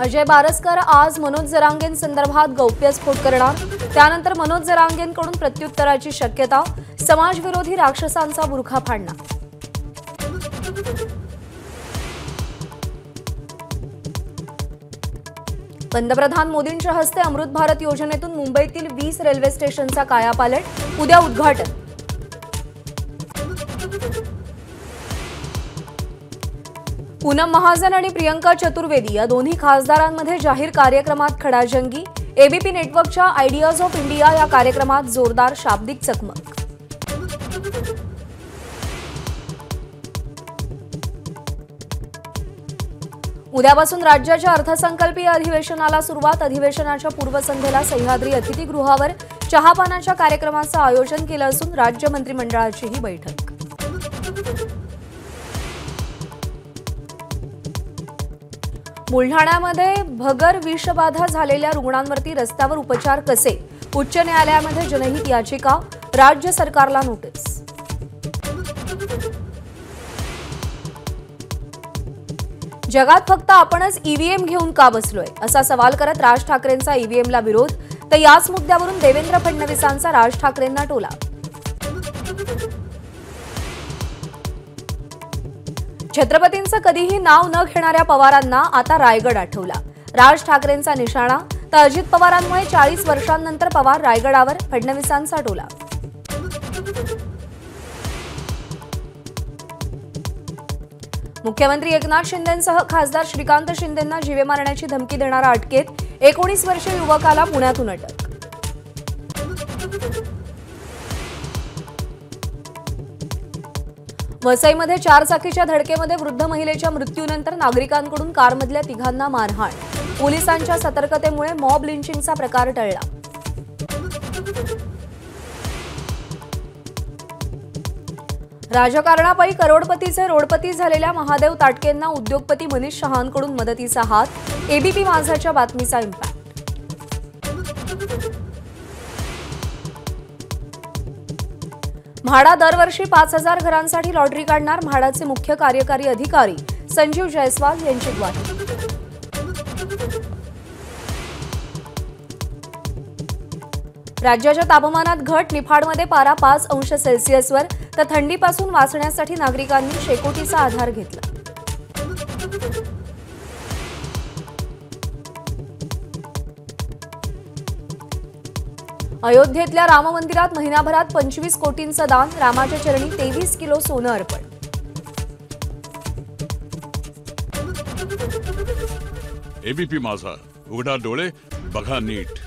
अजय बारसकर आज मनोज जरांगेंसंदर्भात गौप्यस्फोट करणार। त्यानंतर मनोज जरांगेंकडून प्रत्युत्तराची शक्यता। समाजविरोधी राक्षसांचा बुरखा फाडणार। पंतप्रधान मोदींच्या हस्ते अमृत भारत योजनेतून मुंबईतील 20 रेल्वे स्टेशनचा कायापालट। उद्या उद्घाटन। पूनम महाजन आणि प्रियंका चतुर्वेदी या दोन्ही खासदारांमध्ये जाहीर कार्यक्रमात खडाजंगी। एबीपी नेटवर्कच्या आयडियाज ऑफ इंडिया या कार्यक्रमात जोरदार शाब्दिक चकमक। उद्यापासून राज्याच्या अर्थसंकल्पीय अधिवेशनाला सुरुवात। अधिवेशनाच्या पूर्वसंध्येला सह्याद्री अतिथीगृहावर चहापानाच्या कार्यक्रमाचं आयोजन केलं असून राज्य मंत्रिमंडळाचीही बैठक। बुलढाण्यामध्ये भगर विषबाधा झालेल्या रुग्णांवरती रस्त्यावर उपचार कसे? उच्च न्यायालयामध्ये जनहित याचिका। राज्य सरकारला नोटीस। जगात फक्त आपणच ईव्हीएम घेऊन का बसलोय असा सवाल करत राज ठाकरेंचा ईव्हीएमला विरोध। तर याच मुद्द्यावरून देवेंद्र फडणवीसांचा राज ठाकरेंना टोला। छत्रपतींचं कधीही नाव न घेणाऱ्या पवारांना आता रायगड आठवला। राज ठाकरेंचा निशाणा। तर अजित पवारांमुळे 40 वर्षांनंतर पवार रायगडावर, फडणवीसांचा टोला। मुख्यमंत्री एकनाथ शिंदेंसह खासदार श्रीकांत शिंदेंना जीवे मारण्याची धमकी देणारा अटकेत 19 वर्षीय युवकाला पुण्यातून अटक। वसईमध्ये 4 चाकीच्या धडकेमध्ये वृद्ध महिलेच्या मृत्यूनंतर नागरिकांकडून कारमधल्या तिघांना मारहाण। पोलिसांच्या सतर्कतेमुळे मॉब लिंचिंगचा प्रकार टळला। राजकारणापायी करोडपतीचे रोडपती झालेल्या महादेव ताटकेंना उद्योगपती मनीष शहांकडून मदतीचा हात। एबीपी माझाच्या बातमीचा इम्पॅक्ट। म्हाडा दरवर्षी 5000 घरांसाठी लॉटरी काढणार। म्हाडाचे मुख्य कार्यकारी अधिकारी संजीव जयस्वाल यांची ग्वाही। राज्याच्या तापमानात घट। निफाडमध्ये पारा 5 अंश सेल्सिअसवर। तर थंडीपासून वाचण्यासाठी नागरिकांनी शेकोटीचा आधार घेतला। अयोध्येतल्या राम मंदिरात महिनाभरात 25 कोटींचं दान। रामाच्या चरणी 23 किलो सोनं अर्पण। एबीपी माझा, उघडा डोळे बघा नीट।